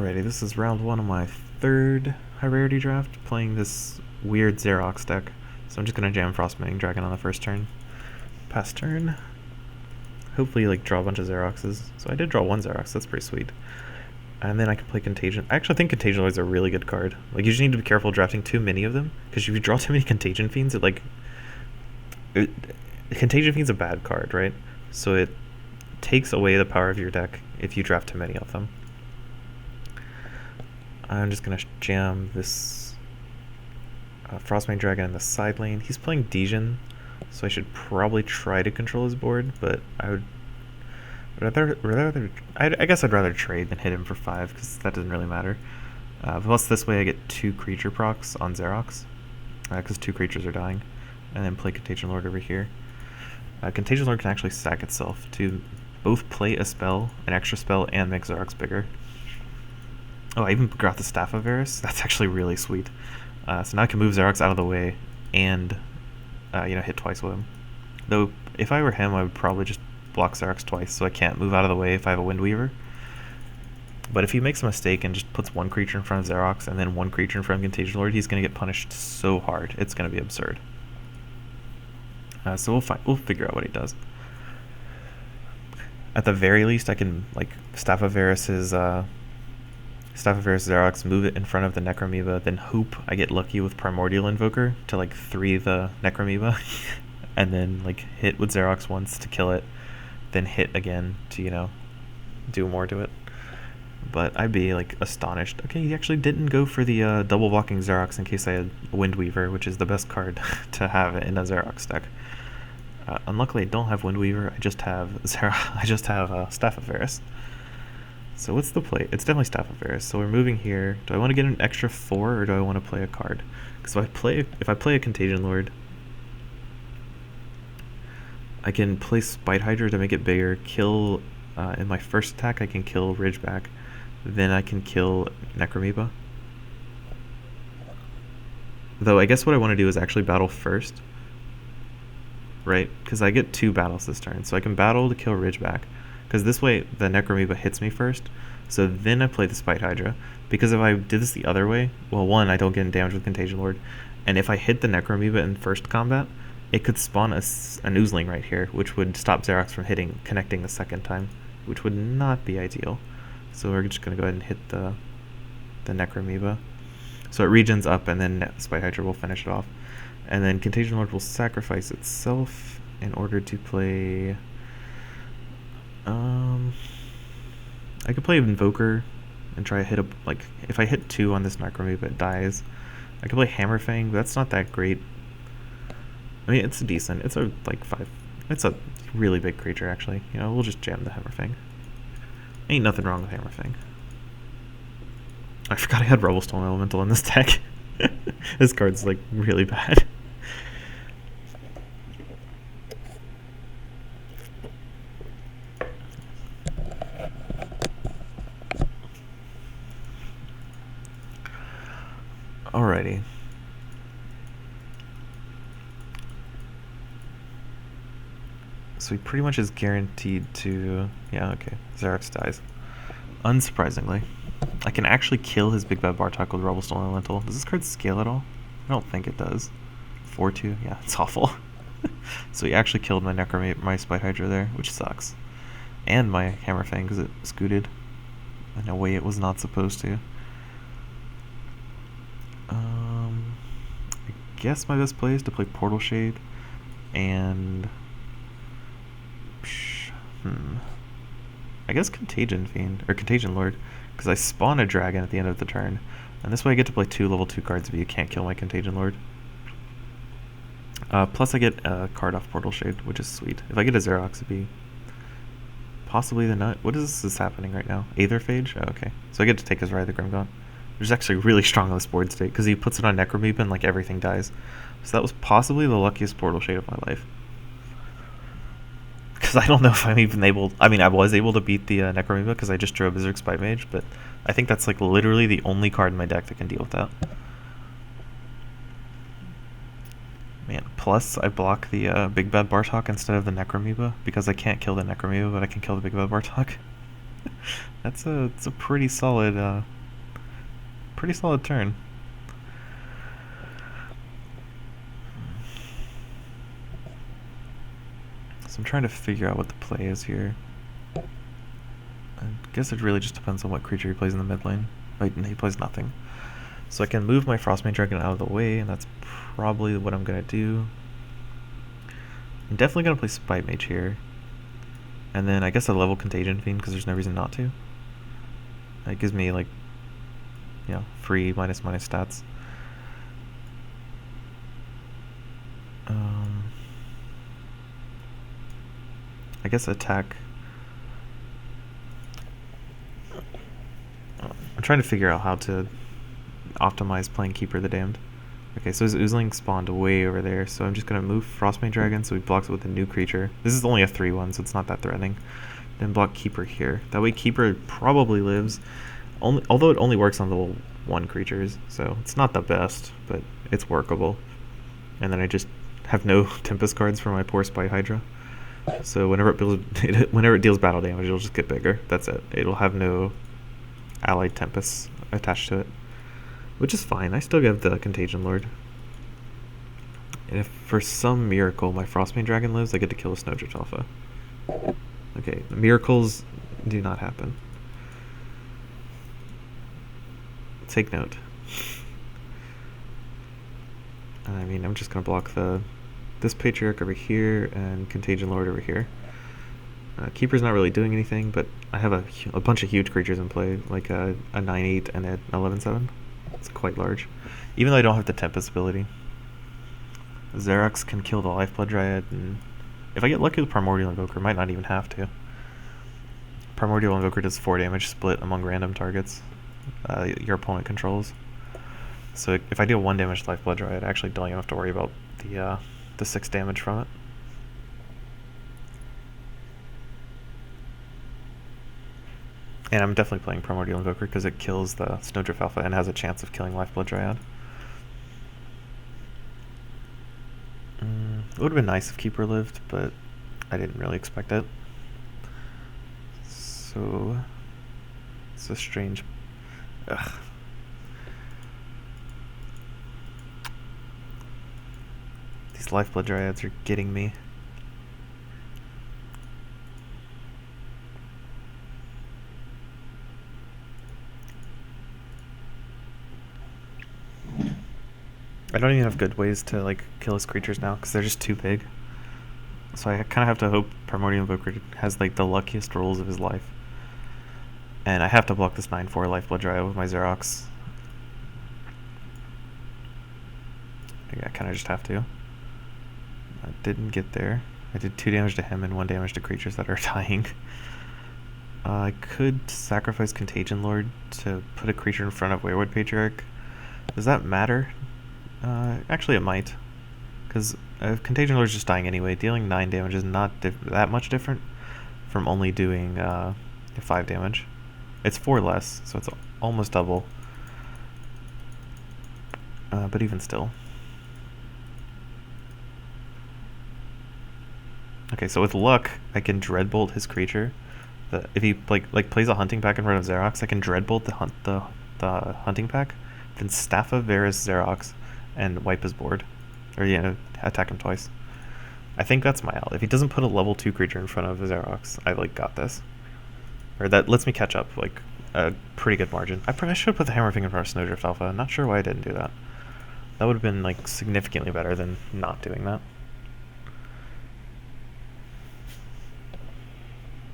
Alrighty, this is round one of my third high rarity draft, playing this weird Xerox deck. So I'm just gonna jam Frostbinding Dragon on the first turn. Pass turn. Hopefully draw a bunch of Xeroxes. So I did draw one Xerox, that's pretty sweet. And then I can play Contagion. I actually think Contagion Lord's a really good card. You just need to be careful drafting too many of them, because if you draw too many Contagion Fiends, Contagion Fiend's a bad card, right? So it takes away the power of your deck if you draft too many of them. I'm just gonna jam this Frostbinding Dragon in the side lane. He's playing Dejin, so I should probably try to control his board, but I would rather I guess I'd rather trade than hit him for 5, because that doesn't really matter. Plus this way I get 2 creature procs on Xerox, because 2 creatures are dying, and then play Contagion Lord over here. Contagion Lord can actually sack itself to both play a spell, an extra spell, and make Xerox bigger. Oh, I even got the Staff of Varus. That's actually really sweet. So now I can move Xerox out of the way and, hit twice with him. Though, if I were him, I would probably just block Xerox twice, so I can't move out of the way if I have a Windweaver. But if he makes a mistake and just puts 1 creature in front of Xerox and then 1 creature in front of Contagion Lord, he's going to get punished so hard. It's going to be absurd. So we'll figure out what he does. At the very least, I can Staff of Varus's Xerox, move it in front of the Necromoeba, then hope I get lucky with Primordial Invoker to 3 the Necromoeba, and then hit with Xerox once to kill it, then hit again to do more to it. But I'd be astonished. Okay, he actually didn't go for the double blocking Xerox in case I had Windweaver, which is the best card to have in a Xerox deck. Unluckily, I don't have Windweaver. I just have Staff of Varus. So what's the play? It's definitely Staff of Varus. So we're moving here. Do I want to get an extra 4, or do I want to play a card? Because if I play a Contagion Lord, I can play Spite Hydra to make it bigger. Kill in my first attack. I can kill Ridgeback. Then I can kill Necromoeba. Though I guess what I want to do is actually battle first, right? Because I get 2 battles this turn, so I can battle to kill Ridgeback. Because this way, the Necromoeba hits me first, so then I play the Spite Hydra. Because if I did this the other way, well, 1, I don't get any damage with Contagion Lord, and if I hit the Necromoeba in first combat, it could spawn an Oozling right here, which would stop Xerox from connecting the second time, which would not be ideal. So we're just going to go ahead and hit the Necromoeba. So it regens up, and then Spite Hydra will finish it off. And then Contagion Lord will sacrifice itself in order to play... I could play Invoker and try to hit if I hit 2 on this Necromoeba, it dies. I could play Hammerfang, but that's not that great. I mean, it's decent. It's a 5. It's a really big creature, actually. We'll just jam the Hammerfang. Ain't nothing wrong with Hammerfang. I forgot I had Rubblestone Elemental in this deck. This card's really bad. Alrighty. So he pretty much is guaranteed to... Yeah, okay. Xerox dies. Unsurprisingly. I can actually kill his Big Bad Bartok with Rubblestone Elemental. Does this card scale at all? I don't think it does. 4-2? Yeah, it's awful. So he actually killed my my Spite Hydra there, which sucks. And my Hammerfang, because it scooted in a way it was not supposed to. I guess my best play is to play Portal Shade and I guess Contagion Fiend or Contagion Lord, because I spawn a dragon at the end of the turn, and this way I get to play 2 level 2 cards, but you can't kill my Contagion Lord. Plus I get a card off Portal Shade, which is sweet. If I get a Xerox, it'd be possibly the nut. What is this happening right now? Aetherphage? Oh, okay. So I get to take his Ride the Grimgaunt, which is actually really strong on this board state, because he puts it on Necromoeba and everything dies. So that was possibly the luckiest Portal Shade of my life. Because I don't know if I'm even able... I mean, I was able to beat the Necromoeba because I just drew a Berserk Spite Mage, but I think that's literally the only card in my deck that can deal with that. Man, plus I block the Big Bad Bartok instead of the Necromoeba because I can't kill the Necromoeba, but I can kill the Big Bad Bartok. It's a pretty solid pretty solid turn. So I'm trying to figure out what the play is here. I guess it really just depends on what creature he plays in the mid lane. Wait, he plays nothing. So I can move my Frostmane Dragon out of the way, and that's probably what I'm going to do. I'm definitely going to play Spite Mage here. And then I guess I level Contagion Fiend because there's no reason not to. It gives me, like, you know, free minus stats. I guess attack. I'm trying to figure out how to optimize playing Keeper the Damned. Okay, so his Oozling spawned way over there, so I'm just going to move Frostmane Dragon so he blocks it with a new creature. This is only a 3-1, so it's not that threatening. Then block Keeper here. That way Keeper probably lives, although it only works on level 1 creatures, so it's not the best, but it's workable. And then I just have no Tempest cards for my poor Spite Hydra. So whenever it deals battle damage, it'll just get bigger. That's it. It'll have no allied Tempests attached to it, which is fine. I still get the Contagion Lord. And if for some miracle my Frostmane Dragon lives, I get to kill a Snowdrift Alpha. Okay, miracles do not happen. Take note. I mean, I'm just going to block this Patriarch over here and Contagion Lord over here. Keeper's not really doing anything, but I have a bunch of huge creatures in play, like a 9/8 and an 11/7. It's quite large. Even though I don't have the Tempest ability. Xerox can kill the Lifeblood Dryad, and if I get lucky with Primordial Invoker, I might not even have to. Primordial Invoker does 4 damage split among random targets your opponent controls. So if I deal 1 damage to Lifeblood Dryad, I actually don't even have to worry about the 6 damage from it. And I'm definitely playing Primordial Invoker because it kills the Snowdrift Alpha and has a chance of killing Lifeblood Dryad. It would have been nice if Keeper lived, but I didn't really expect it. So it's a strange. Ugh. These Lifeblood Dryads are getting me. I don't even have good ways to like kill his creatures now because they're just too big. So I kind of have to hope Primordial Invoker has like the luckiest rolls of his life. And I have to block this 9/4 Lifeblood Dryad with my Xerox. I kind of just have to. I didn't get there. I did 2 damage to him and 1 damage to creatures that are dying. I could sacrifice Contagion Lord to put a creature in front of Wayward Patriarch. Does that matter? Actually it might, because Contagion Lord is just dying anyway. Dealing 9 damage is not that much different from only doing 5 damage. It's 4 less, so it's almost double. But even still. Okay, so with luck, I can Dreadbolt his creature. If he like plays a Hunting Pack in front of Xerox, I can Dreadbolt the Hunting Pack, then Staff of Varus Xerox, and wipe his board, or attack him twice. I think that's my out. If he doesn't put a level 2 creature in front of Xerox, I like got this, or that lets me catch up like a pretty good margin. I should have put the Hammerfinger in front of Snowdrift Alpha. I'm not sure why I didn't do that. That would have been like significantly better than not doing that.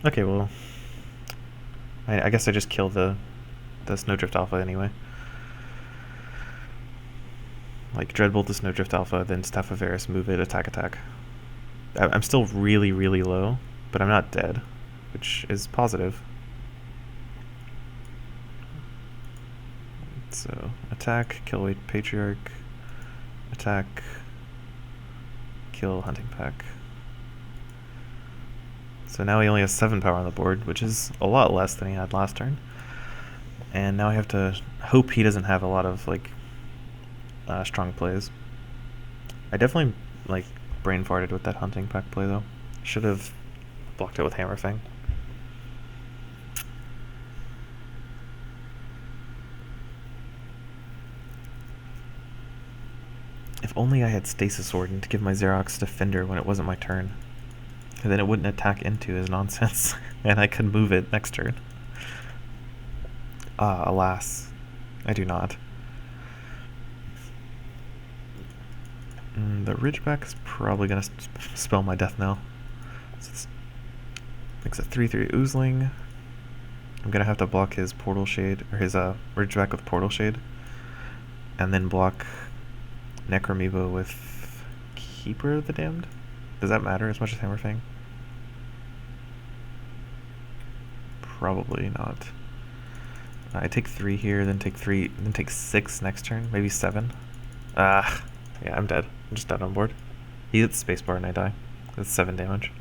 Okay, well, I guess I just killed the Snowdrift Alpha anyway. Like, Dreadbolt the Snowdrift Alpha, then Staff of Varus, move it, attack. I'm still really, really low, but I'm not dead, which is positive. So, attack, kill Wayward Patriarch, attack, kill Hunting Pack. So now he only has 7 power on the board, which is a lot less than he had last turn. And now I have to hope he doesn't have a lot of like strong plays. I definitely like brain farted with that Hunting Pack play though. Should have blocked it with Hammerfang. If only I had Stasis Warden to give my Xerox Defender when it wasn't my turn. And then it wouldn't attack into his nonsense, and I could move it next turn. Ah, alas. I do not. The Ridgeback is probably going to spell my death knell. So makes a 3/3 Oozling. I'm going to have to block his Portal Shade, or his Ridgeback with Portal Shade. And then block Necromoeba with Keeper of the Damned? Does that matter as much as Hammer Fang? Probably not. I take 3 here, then take 3, then take 6 next turn, maybe 7. Yeah, I'm dead. I'm just dead on board. He hits spacebar and I die. That's 7 damage.